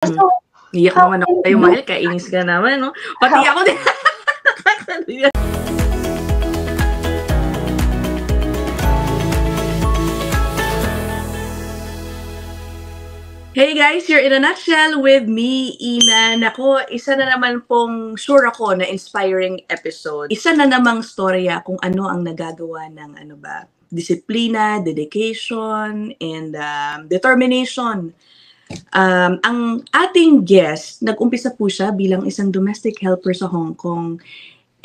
So, Iyak how naman ako can sa'yo, you Mahal, kainis ka naman 'no. Pati how ako din. Hey guys, you're in a nutshell with me, Ina. Naku, isa na naman pong sure ako na inspiring episode. Isa na namang storya kung ano ang nagagawa ng disiplina, dedication, and determination. Ang ating guest, nag-umpisa po siya bilang isang domestic helper sa Hong Kong.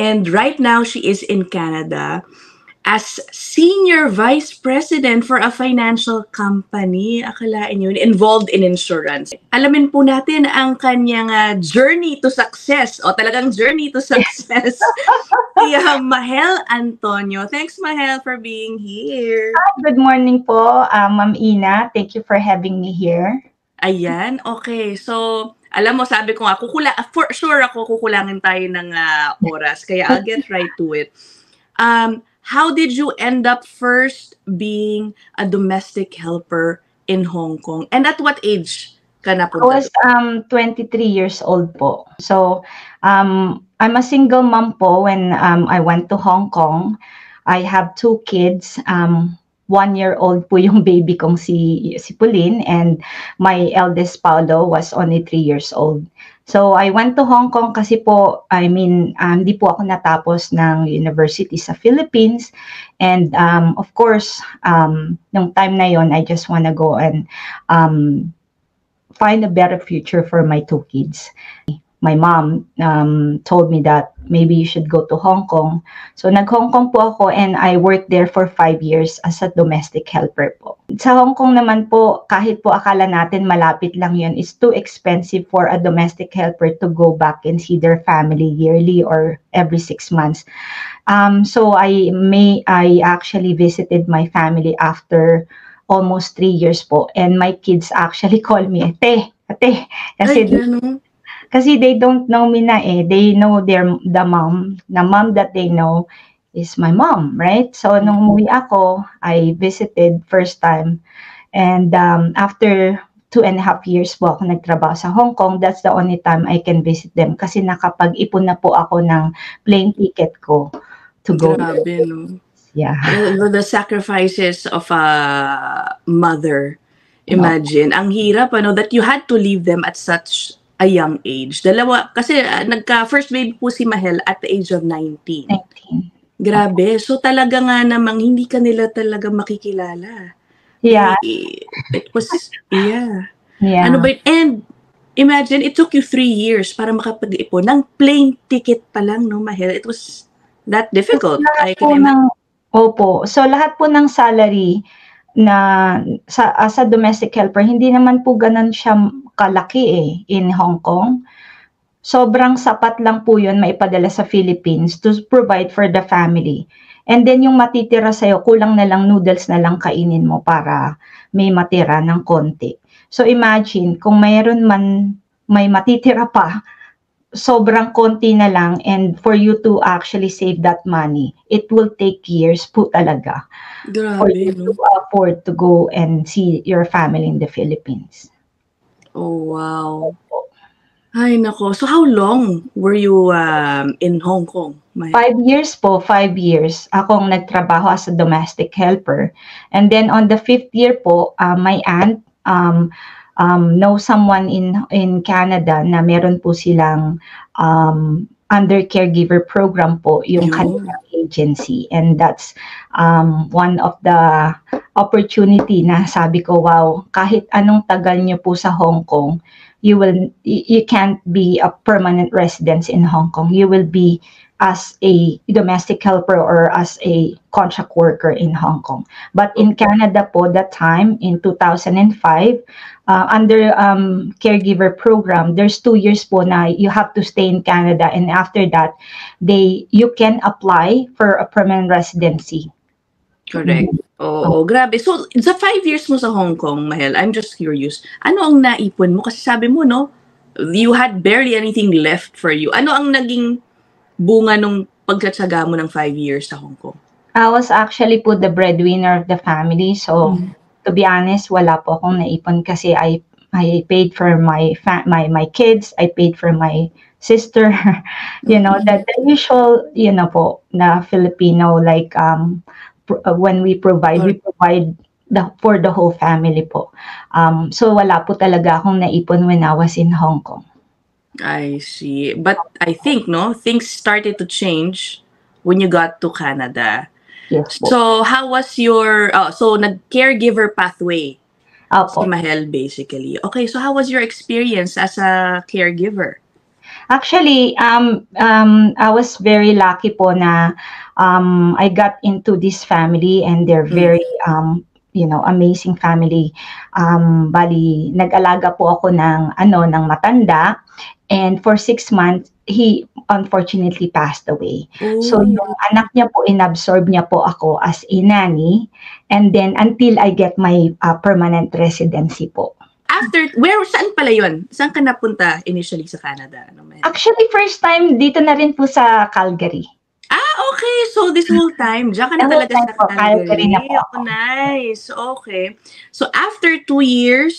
And right now, she is in Canada as Senior Vice President for a financial company. Akalain yun, involved in insurance. Alamin po natin ang kanyang journey to success, o talagang journey to success. Si Mahel Antonio. Thanks, Mahel, for being here. Good morning po, Ma'am Ina. Thank you for having me here. Ayan, okay. So, alam mo, sabi ko nga, for sure ako, kukulangin tayo ng oras. Kaya I'll get right to it. How did you end up first being a domestic helper in Hong Kong? And at what age ka napunta? I was 23 years old po. So, I'm a single mom po when I went to Hong Kong. I have 2 kids. 1-year-old po yung baby kong si Pauline, and my eldest Paolo was only 3 years old. So I went to Hong Kong kasi po, hindi po ako natapos ng university sa Philippines. And of course, nung time na yon, I just wanna go and find a better future for my 2 kids. My mom told me that maybe you should go to Hong Kong. So nag-Hong Kong po ako, and I worked there for 5 years as a domestic helper po. Sa Hong Kong naman po, kahit po akala natin malapit lang yun, it's too expensive for a domestic helper to go back and see their family yearly or every 6 months. So I actually visited my family after almost 3 years po, and my kids actually call me, ate, kasi they don't know me na eh. They know the mom that they know is my mom, right? So nung umuwi ako, I visited first time, and after 2.5 years po ako nagtrabaho sa Hong Kong, that's the only time I can visit them kasi nakapag-ipon na po ako ng plane ticket ko to go. Grabe, no? Yeah. The sacrifices of a mother. Imagine, ang hirap, that you had to leave them at such a young age. Dalawa, kasi nagka-first baby po si Mahel at the age of 19. 19. Grabe. So talaga nga namang hindi ka nila talaga makikilala. Yeah. It was, yeah. Yeah. And imagine, it took you 3 years para makapag-ipon ng plane ticket pa lang, no, Mahel? It was that difficult. I can imagine. Opo. So lahat po ng salary na as a domestic helper, hindi naman po ganun siya kalaki in Hong Kong. Sobrang sapat lang po yun maipadala sa Philippines to provide for the family. And then yung matitira sa'yo, kulang na lang, noodles na lang kainin mo para may matira ng konti. So imagine, kung mayroon man may matitira pa, sobrang konti na lang, and for you to actually save that money, it will take years po talaga. Grabe, for you to afford to go and see your family in the Philippines. Oh, wow. Ay, nako. So, how long were you in Hong Kong? 5 years po, 5 years. Akong nagtrabaho as a domestic helper. And then on the 5th year po, my aunt know someone in Canada na meron po silang under caregiver program po, yung kanilang agency. And that's one of the opportunity na sabi ko, wow, kahit anong tagal nyo po sa Hong Kong, you can't be a permanent resident in Hong Kong. You will be as a domestic helper or as a contract worker in Hong Kong. But in Canada po, that time, in 2005, under caregiver program, there's 2 years po na you have to stay in Canada, and after that, you can apply for a permanent residency. Correct. Oo, grabe. So, sa 5 years mo sa Hong Kong, Mahel, I'm just curious, ano ang naipon mo? Kasi sabi mo, no, you had barely anything left for you. Ano ang naging bunga nung pagtsatsaga mo ng 5 years sa Hong Kong? I was actually the breadwinner of the family. So, to be honest, wala po akong naipon kasi I paid for my kids. I paid for my sister. You know, that the usual, you know po, na Filipino, like, when we provide for the whole family po. So wala po talaga akong naipon when I was in Hong Kong. I see. But I think, no, things started to change when you got to Canada. Yes po. So, how was your, so nag-caregiver pathway si Opo. Mahel, basically. Okay, so how was your experience as a caregiver? Actually, I was very lucky po na I got into this family, and they're very, you know, amazing family. Bali, nag-alaga po ako ng matanda, and for 6 months, he unfortunately passed away. So Ooh. yung anak niya po, inabsorb niya po ako as a nanny, and then until I get my permanent residency po. After, saan pala yun? Saan ka napunta initially sa Canada? Ano, Mahel? Actually, first time dito na rin po sa Calgary. Okay. So, this whole time, diyan ka na The whole talaga time sa po, Calgary na po Calgary. ako. Nice. Okay. So, after 2 years,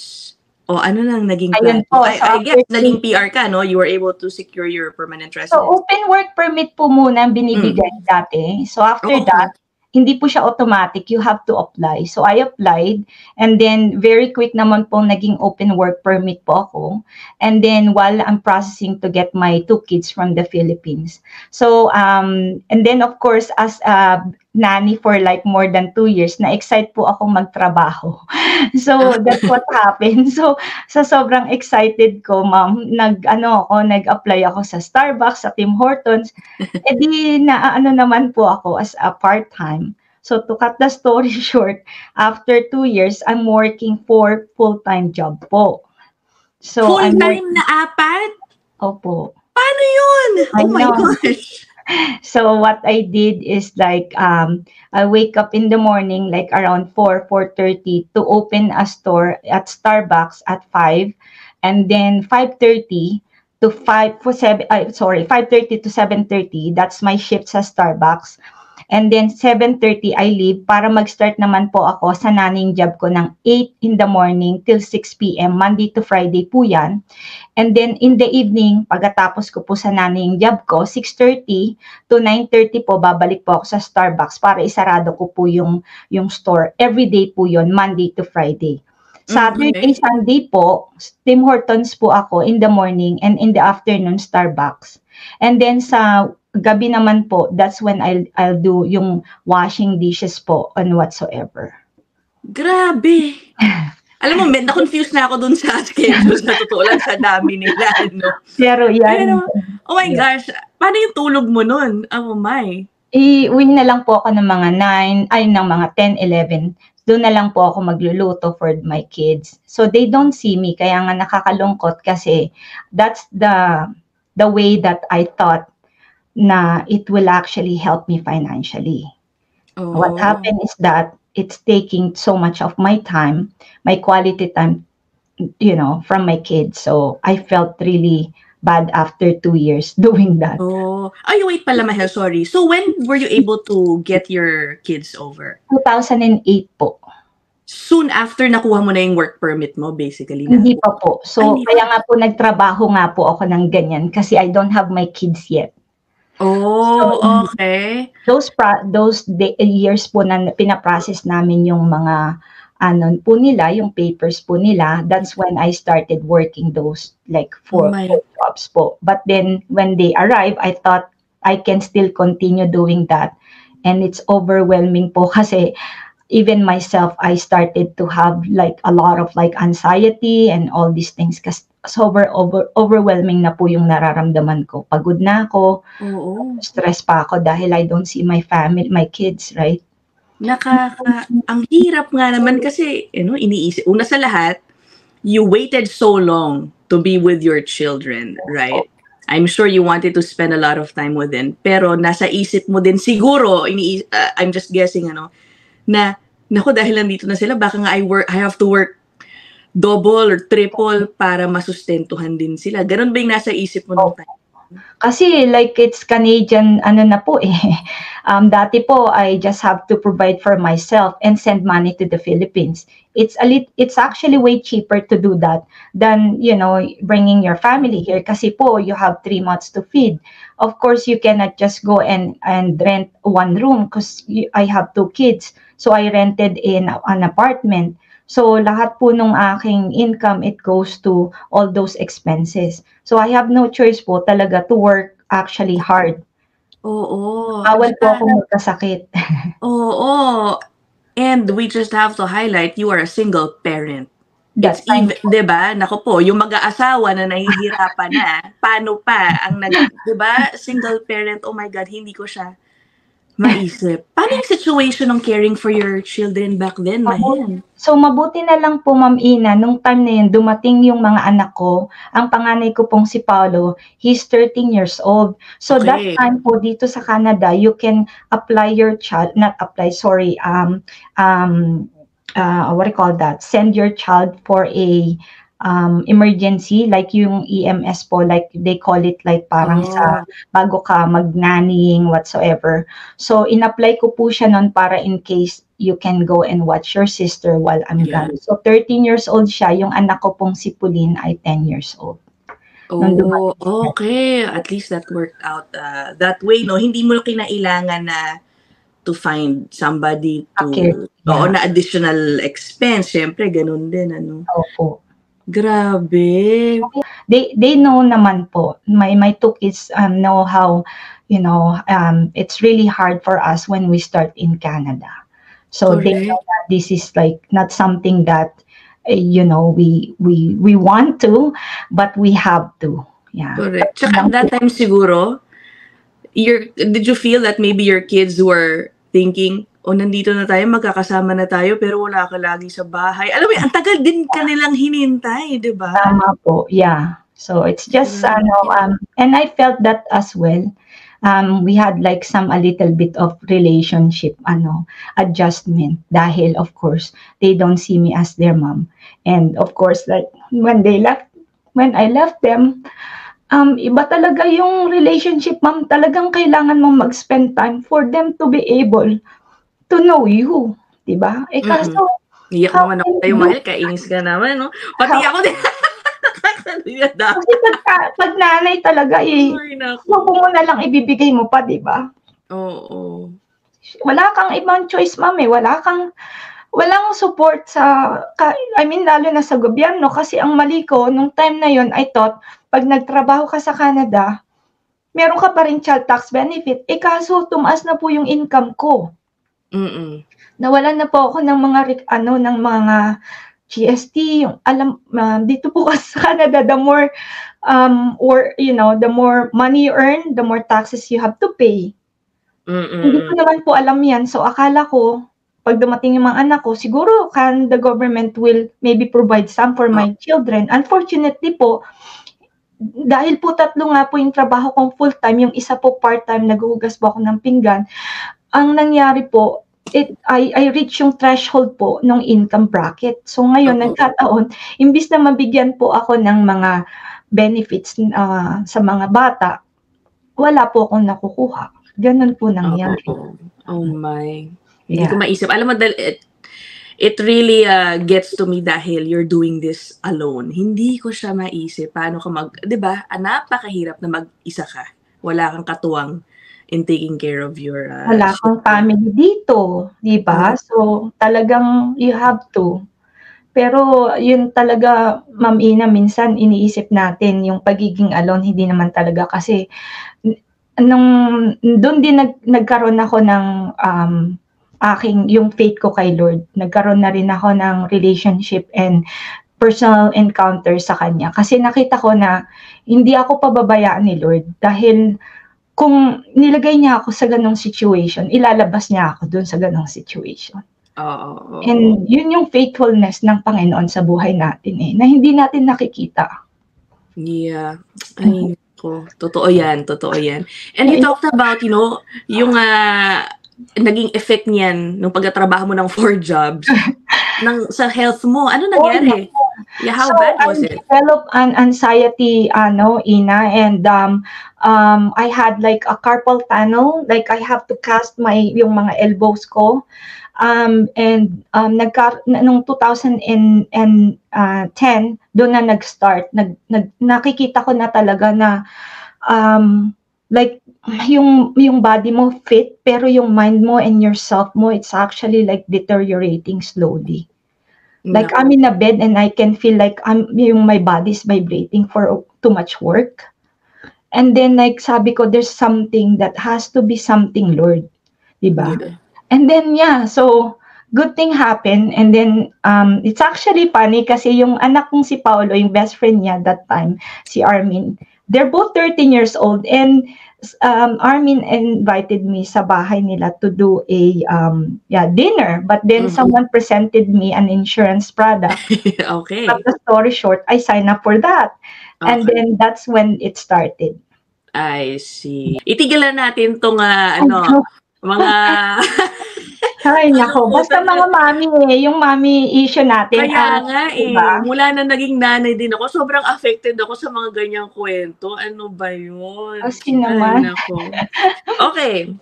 ano nang naging Ayun plan? po, I so guess, after naging 3 PR ka, no? You were able to secure your permanent So, residence. open work permit po muna ang binibigay dati. So, after Okay. that, hindi po siya automatic. You have to apply. So, I applied, and then very quick naman po naging open work permit po ako. And then, while I'm processing to get my 2 kids from the Philippines. So, and then of course, as a nanny for like more than 2 years, na-excite po akong magtrabaho. So, that's what happened. So, sa sobrang excited ko, ma'am, nag-apply ako sa Starbucks, sa Tim Hortons. Di naman po ako as a part-time. So, to cut the story short, after 2 years, I'm working for full-time job po. So, Full-time na 4? Opo. Paano yun? I Oh my know. gosh. So what I did is like, I wake up in the morning like around 4:30 to open a store at Starbucks at 5, and then 5:30 to 5:30 to 7:30. That's my shift sa Starbucks. And then 7:30 I leave para mag-start naman po ako sa nanning job ko ng 8 in the morning till 6 p.m. Monday to Friday po yan. And then in the evening, pagkatapos ko po sa nanning job ko, 6:30 to 9:30 po, babalik po ako sa Starbucks para isarado ko po yung store. Every day po yon, Monday to Friday. Saturday, Sunday po, Tim Hortons po ako in the morning, and in the afternoon, Starbucks. And then sa gabi naman po, that's when I'll do yung washing dishes po and whatsoever. Grabe. Alam mo, na-confuse na ako dun sa schedule, sa totoo lang, sa dami nila, no? Pero yan. Oh my gosh, paano yung tulog mo nun? Oh my. Uwi na lang po ako ng mga 10, 11. Doon na lang po ako magluluto for my kids. So they don't see me, kaya nga nakakalungkot kasi that's the way that I thought na it will actually help me financially. Oh. What happened is that it's taking so much of my time, my quality time, from my kids. So I felt really bad after 2 years doing that. Oh. Ay, wait pala, Mahel, sorry. So when were you able to get your kids over? 2008 po. Soon after nakuha mo na yung work permit mo, basically? Hindi pa po. So, kaya nga po nagtrabaho nga po ako ng ganyan kasi I don't have my kids yet. Oh, okay. Those years po na pinaprocess namin yung mga po nila, yung papers po nila, that's when I started working those like 4 jobs po. But then when they arrive, I thought I can still continue doing that. And it's overwhelming po kasi even myself, I started to have like a lot of like anxiety and all these things kasi overwhelming na po yung nararamdaman ko. Pagod na ako, stress pa ako dahil I don't see my family, my kids, right? Ang hirap nga naman kasi, iniisip, una sa lahat, you waited so long to be with your children, right? I'm sure you wanted to spend a lot of time with them, pero nasa isip mo din siguro, I'm just guessing, na, naku, dahil nandito na sila, baka nga I have to work double or triple para masustentuhan din sila. Ganun ba yung nasa isip mo nung time? Kasi like it's Canadian ano na po eh. Dati po I just have to provide for myself and send money to the Philippines. It's actually way cheaper to do that than, you know, bringing your family here kasi po you have 3 months to feed. Of course, you cannot just go and rent one room because I have 2 kids. So I rented in an apartment. So lahat po nung aking income, it goes to all those expenses. So I have no choice po talaga to work actually hard. Oo. Bawal po akong magkasakit. Oo. And we just have to highlight, you are a single parent. That's It's even, 'di ba? Nako po, yung mag-aasawa na nahihirapan na, paano pa ang 'di ba? Single parent, oh my God, hindi ko siya maisip. Paano yung situation ng caring for your children back then, Mahen? So mabuti na lang po Ma'am Ina, nung time na yun dumating yung mga anak ko. Ang panganay ko pong si Paolo, he's 13 years old. So that Okay. time po dito sa Canada, you can apply your child, not apply, sorry, what do you call that? Send your child for a emergency, like yung EMS po, like they call it like parang sa bago ka mag-nannying whatsoever. So in-apply ko po siya noon para in case you can go and watch your sister while I'm Yeah. gone. So 13 years old siya, yung anak ko pong si Pauline ay 10 years old. Nung Oh, dumating siya. okay. At least that worked out that way, no? Hindi mo kinailangan na to find somebody Okay. to, Yeah. na additional expense. Siyempre, ganun din, ano? Opo. Grabe. They know naman po. My 2 kids know how, you know, it's really hard for us when we start in Canada. So they know that this is like not something that you know we want to, but we have to. Yeah. Correct. Tsaka at that time siguro, did you feel that maybe your kids were thinking, oh, nandito na tayo, magkakasama na tayo, pero wala ka lagi sa bahay. Alam mo, ang tagal din kanilang hinintay, di ba? Tama po, yeah. So it's just, and I felt that as well. We had like a little bit of relationship, adjustment. Dahil, of course, they don't see me as their mom. And of course, like, when I left them, iba talaga yung relationship, ma'am. Talagang kailangan mong mag-spend time for them to be able to know you, diba? Eh kaso, iyak naman ako tayo, Mahal, kainis ka naman, no? Pati ako din. Kasi pag nanay talaga, huwag mo na lang ibibigay mo pa, diba? Oo. Wala kang ibang choice, ma'am, eh. Walang support lalo na sa gobyerno, kasi ang mali ko, nung time na yun, I thought, pag nagtrabaho ka sa Canada, meron ka pa rin child tax benefit. Eh kaso, tumaas na po yung income ko. Nawalan na po ako ng mga GST, dito po kasi sa Canada, the more the more money you earn, the more taxes you have to pay. Hindi ko naman po alam yan. So akala ko, pag dumating yung mga anak ko, siguro the government will maybe provide some for my children. Unfortunately po, dahil po 3 nga po yung trabaho kong full-time, yung isa po part-time, naghuhugas po ako ng pinggan, ang nangyari po, I reach yung threshold po ng income bracket. So ngayon, nagkataon, imbis na mabigyan po ako ng mga benefits sa mga bata, wala po akong nakukuha. Ganun po nangyari. Oh my. Hindi ko maisip. Alam mo, it really gets to me dahil you're doing this alone. Hindi ko siya maisip. Paano ka di ba? Napakahirap na mag-isa ka. Wala kang katuwang in taking care of your wala kang family dito, di ba? So, talagang you have to. Pero, yun talaga, Ma'am Ina, minsan iniisip natin yung pagiging alone, hindi naman talaga kasi doon din nagkaroon ako ng yung faith ko kay Lord. Nagkaroon na rin ako ng relationship and personal encounter sa Kanya. Kasi nakita ko na hindi ako pababayaan ni Lord dahil kung nilagay niya ako sa ganong situation, ilalabas niya ako dun sa ganong situation. And yun yung faithfulness ng Panginoon sa buhay natin na hindi natin nakikita. Yeah. Ay, totoo yan. And you talked about, yung naging effect niyan nung pagtatrabaho mo ng 4 jobs. sa health mo? Ano Oh, nangyari? Yeah, how so bad I was it? developed an anxiety, Ina, and I had like a carpal tunnel, like I have to cast yung mga elbows ko. Nung 2010, doon na nag-start. Nakikita ko na talaga na like yung body mo fit, pero yung mind mo and yourself mo, it's actually like deteriorating slowly. Like I'm in a bed and I can feel like my body is vibrating for too much work. And then like sabi ko, there's something that has to be something, Lord. Diba? Yeah. And then so good thing happened. And then it's actually funny kasi yung anak kong si Paolo, yung best friend niya that time, si Armin, they're both 13 years old. And Armin invited me sa bahay nila to do a dinner. But then someone presented me an insurance product. Okay. But the story short, I signed up for that. And then that's when it started. I see. Itigilan natin tong mga Ay, nako. Basta mga mami yung mami issue natin. Kaya nga diba? Mula na naging nanay din ako, sobrang affected ako sa mga ganyang kwento. Ano ba yun? Kasi naman. Ay, nako. Okay.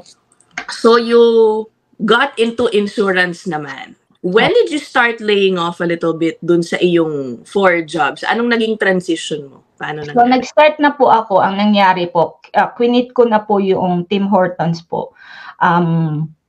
So you got into insurance naman. When did you start laying off a little bit dun sa iyong 4 jobs? Anong naging transition mo? Paano So, nag-start na po ako. Ang nangyari po, quinit ko na po yung Tim Hortons po.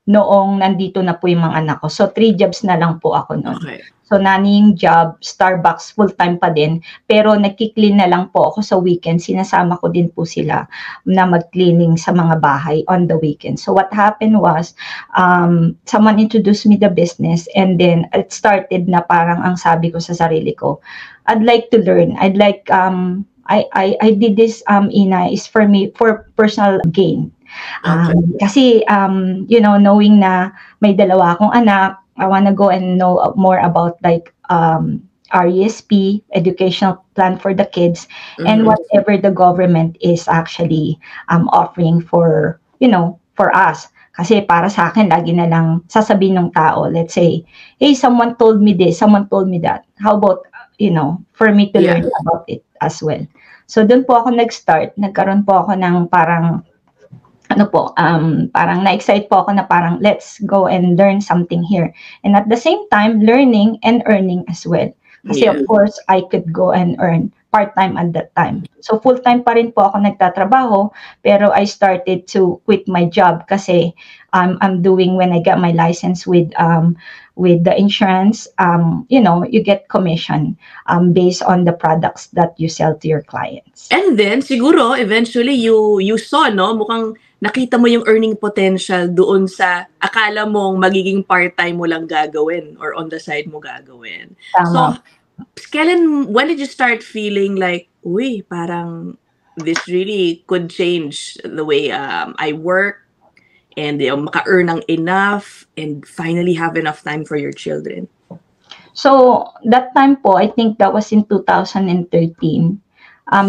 Noong nandito na po yung mga anak ko. So, 3 jobs na lang po ako noon. Okay. So, nannying job, Starbucks, full-time pa din. Pero nagki-clean na lang po ako sa weekend. Sinasama ko din po sila na mag-cleaning sa mga bahay on the weekend. So, what happened was, someone introduced me the business and then it started na parang ang sabi ko sa sarili ko, I'd like to learn. I'd like, I did this, Ina, is for me, for personal gain. Kasi, knowing na may 2 akong anak, I want to go and know more about like RESP, educational plan for the kids, and whatever the government is actually offering for, for us. Kasi para sa akin, lagi na lang sasabihin ng tao, let's say, hey, someone told me this, someone told me that. How about, for me to learn about it as well. So, doon po ako nag-start. Nagkaroon po ako ng parang na-excite po ako na parang let's go and learn something here. And at the same time, learning and earning as well. Kasi of course, I could go and earn part-time at that time. So full-time pa rin po ako nagtatrabaho, pero I started to quit my job kasi I'm doing, when I got my license with the insurance, you get commission based on the products that you sell to your clients. And then, siguro, eventually, you saw, no? Mukhang nakita mo yung earning potential doon sa akala mong magiging part-time mo lang gagawin or on the side mo gagawin. Tama. So, when did you start feeling like, uy, parang this really could change the way I work and maka-earn ng enough and finally have enough time for your children? So, that time po, I think that was in 2013.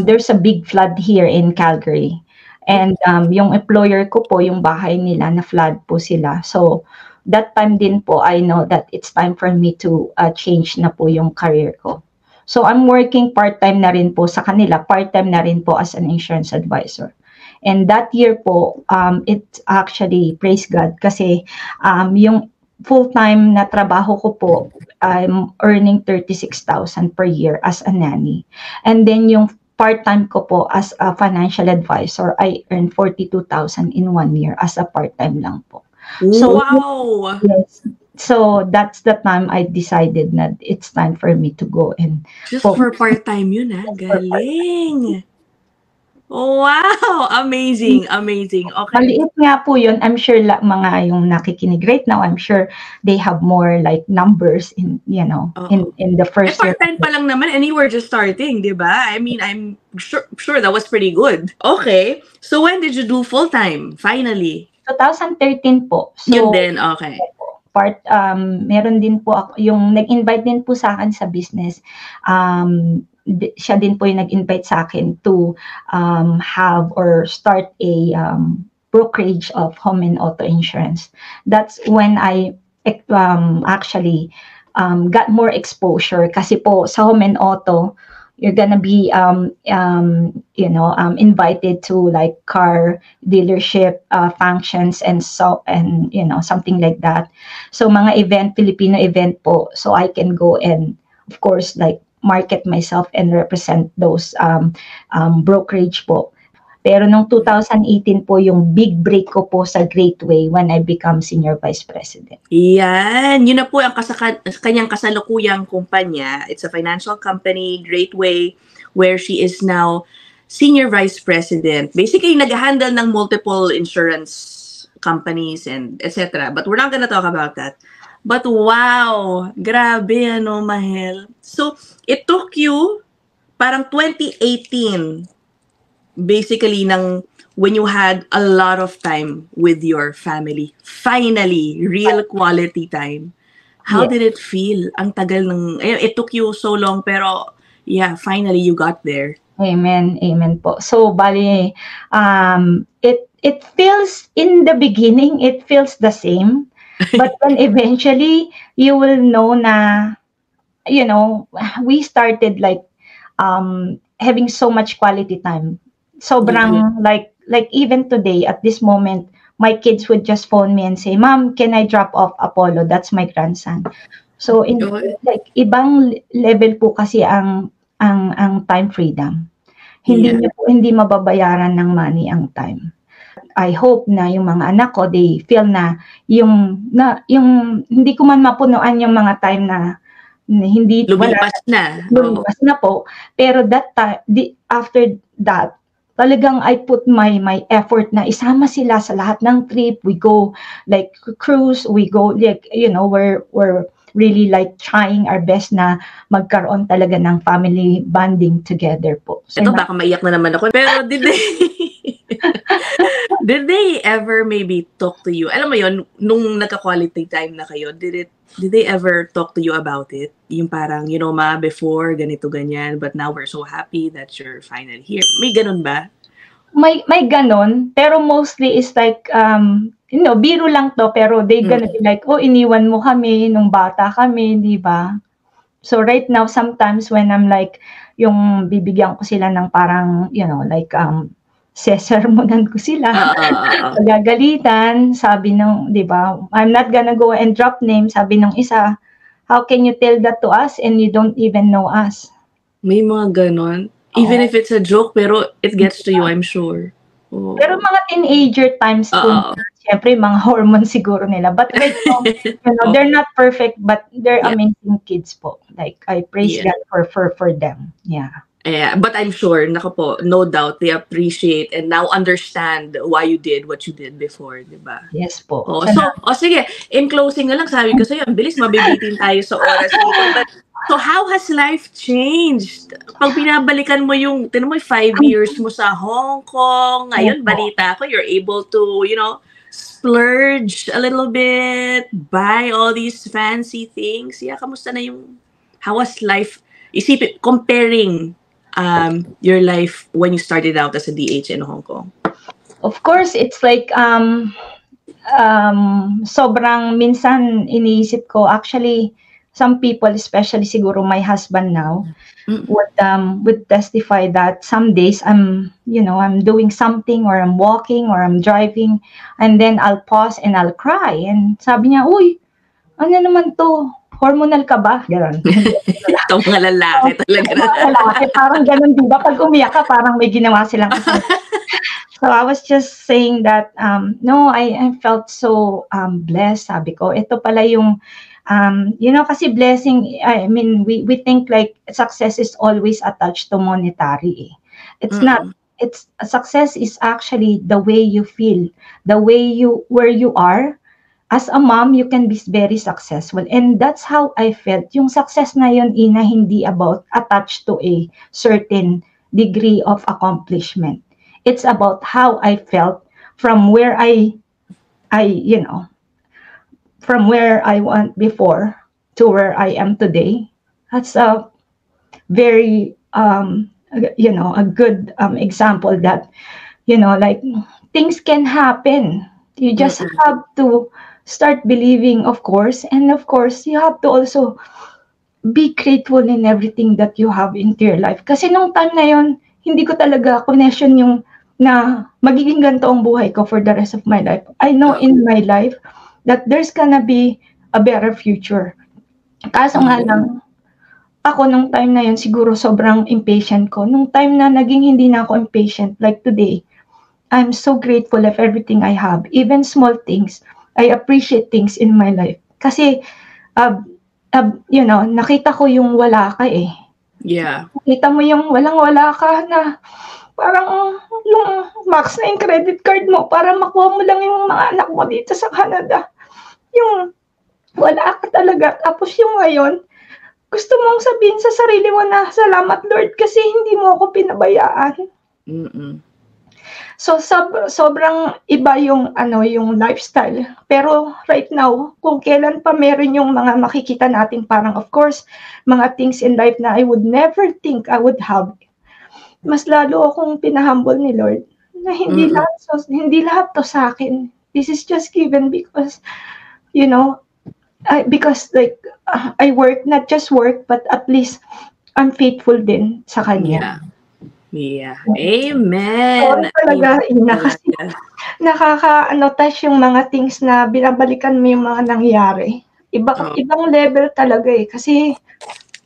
There's a big flood here in Calgary. And yung employer ko po, yung bahay nila, na-flood po sila. So, that time din po, I know that it's time for me to change na po yung career ko. So, I'm working part-time na rin po sa kanila, part-time na rin po as an insurance advisor. And that year po, it actually, praise God, kasi yung full-time na trabaho ko po, I'm earning 36,000 per year as a nanny. And then yung part-time ko po as a financial advisor, I earn 42,000 in 1 year as a part-time lang po. So, wow! Yes. So, that's the time I decided na it's time for me to go and just for part-time yun, galing! Wow! Amazing! Amazing! Okay. Maliit nga po yun. I'm sure mga yung nakikinig right now, I'm sure they have more like numbers in, in the first year. Part-time pa lang naman and you were just starting, di ba? I mean, I'm sure that was pretty good. Okay. So, when did you do full-time? Finally? 2013 po. So, yun din, okay. Meron din po ako, yung nag-invite din po sa akin sa business, siya din po yung nag-invite sa akin to have or start a brokerage of home and auto insurance. That's when I actually got more exposure kasi po sa home and auto, you're gonna be invited to like car dealership functions and something like that. So mga Filipino event po, so I can go and of course like market myself and represent those brokerage po. Pero nung 2018 po yung big break ko po sa Greatway when I become Senior Vice President. Yan, yun na po ang kanyang kasalukuyang kumpanya. It's a financial company, Greatway, where she is now Senior Vice President. Basically, nag-handle ng multiple insurance companies and etc. But we're not gonna talk about that. But wow, grabe ano, Mahel. So, it took you parang 2018 basically when you had a lot of time with your family. Finally, real quality time. How did it feel? Ang tagal it took you so long, pero yeah, finally you got there. Amen. Amen po. So, bali, it feels, in the beginning, it feels the same. But then eventually, you will know na, we started like having so much quality time. Sobrang like even today at this moment, my kids would just phone me and say, "Mom, can I drop off Apollo? That's my grandson." So like ibang level po kasi ang time freedom. Hindi mababayaran ng money ang time. I hope na yung mga anak ko, they feel na yung hindi ko man mapunuan yung mga time na hindi lumipas na po, pero after that talagang I put my effort na isama sila sa lahat ng trip. We go like cruise, we go like we're really like trying our best na magkaroon talaga ng family bonding together po. So, ito baka maiyak na naman ako, pero did they ever maybe talk to you? Alam mo yon, nung nagka-quality time na kayo, did they ever talk to you about it? Yung parang, ma, before, ganito, ganyan, but now we're so happy that you're finally here. May ganun ba? May ganon, pero mostly is like, biro lang to, pero they gonna be like, oh, iniwan mo kami nung bata kami, di ba? So right now, sometimes when I'm like, yung bibigyan ko sila ng parang, like, sesermonan ko sila. Pagagalitan, sabi nung, di ba, I'm not gonna go and drop names, sabi nung isa, how can you tell that to us and you don't even know us? May mga ganon. Even if it's a joke, pero it gets to you, I'm sure. Oh. Pero mga teenager times po, siyempre, mga hormones siguro nila. But right now, they're not perfect, but they're amazing kids po. Like, I praise God for them. Yeah. Yeah, but I'm sure, nako po, no doubt, they appreciate and now understand why you did what you did before, di ba? Yes po. Sige, in closing na lang, sabi ko sa'yo, ang bilis, mabibitin tayo sa oras dito. But, so how has life changed? Pag binabalikan mo yung, 5 years mo sa Hong Kong, ngayon, balita ko, you're able to, splurge a little bit, buy all these fancy things. Yeah, kamusta na how was life, comparing your life when you started out as a DH in Hong Kong? Of course, it's like sobrang minsan iniisip ko, actually some people, especially siguro my husband now, would testify that some days I'm doing something or I'm walking or I'm driving and then I'll pause and I'll cry, and sabi niya, uy, ano naman to? Hormonal ka ba? Ganon. Itong mga lalaki talaga. Mga lalaki, parang ganon, di ba? Pag umiyak ka, parang may ginawa silang kasama. So I was just saying that, no, I felt so blessed, sabi ko. Ito pala yung, kasi blessing, I mean, we think like success is always attached to monetary. It's not. Success is actually the way you feel, the way where you are. As a mom, you can be very successful. And that's how I felt. Yung success na yun, Ina, hindi about attached to a certain degree of accomplishment. It's about how I felt from where from where I went before to where I am today. That's a very, a good example that, like things can happen. You just have to start believing, of course. And of course, you have to also be grateful in everything that you have into your life. Kasi nung time na yon, hindi ko talaga connection yung na magiging ganito ang buhay ko for the rest of my life. I know in my life that there's gonna be a better future. Kaso nga lang, ako nung time na yun, siguro sobrang impatient ko. Nung time na naging hindi na ako impatient, like today, I'm so grateful of everything I have. Even small things. I appreciate things in my life. Kasi, nakita ko yung wala ka eh. Yeah. Nakita mo yung walang-wala ka na parang yung max na yung credit card mo para makuha mo lang yung mga anak mo dito sa Canada. Yung wala ka talaga. Tapos yung ngayon, gusto mong sabihin sa sarili mo na salamat Lord kasi hindi mo ako pinabayaan. So sobrang iba yung yung lifestyle. Pero right now, kung kailan pa meron yung mga makikita natin parang of course, mga things in life na I would never think I would have. Mas lalo akong pinahumble ni Lord na hindi lahat to sa akin. This is just given because because like I work, not just work, but at least I'm faithful din sa Kanya. Yeah. Amen. Talaga, kasi touch yung mga things na binabalikan mo yung mga nangyari. Ibang level talaga eh. Kasi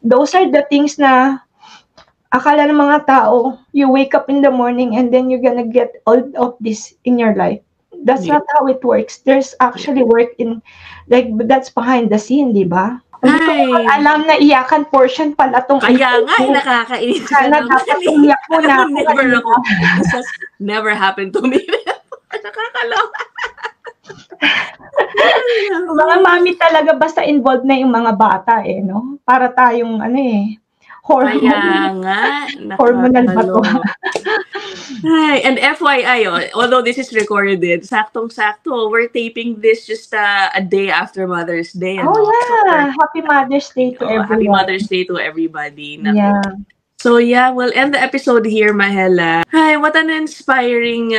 those are the things na akala ng mga tao, you wake up in the morning and then you're gonna get all of this in your life. That's not how it works. There's actually work in, like, that's behind the scene, di ba? Hindi ko alam na iyakan portion pala tong kaya nga, nakakainis. Sana dapat umiyak mo na. This has never happened to me. Nakakaloka. Mga mami talaga basta involved na yung mga bata eh, no? Para tayong hormonal ba to? Hi, and FYI, although this is recorded, saktong-sakto, we're taping this just a day after Mother's Day. Happy Mother's Day to everyone. Happy Mother's Day to everybody. Yeah. So yeah, we'll end the episode here, Mahela. Hi, what an inspiring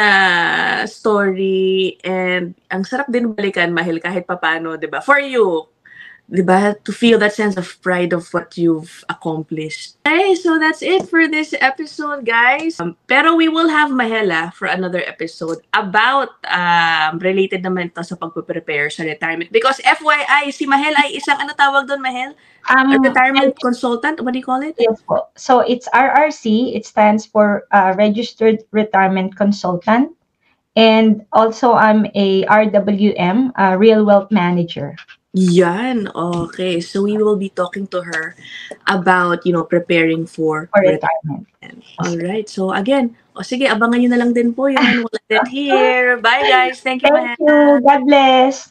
story, and ang sarap din balikan, Mahel, kahit papano, 'di ba? For you, 'di ba? To feel that sense of pride of what you've accomplished. Okay, so that's it for this episode, guys. Pero we will have Mahela for another episode about related naman to sa pagpe-prepare sa retirement. Because FYI, si Mahel ay isang tawag doon, Mahel? A retirement consultant? What do you call it? Yes po. So it's RRC. It stands for Registered Retirement Consultant. And also I'm a RWM, Real Wealth Manager. Yan. Okay. So we will be talking to her about, preparing for retirement. All right. So again, sige, abangan nyo na lang din po yun. We'll end it here. Bye, guys. Thank you, Thank you. God bless.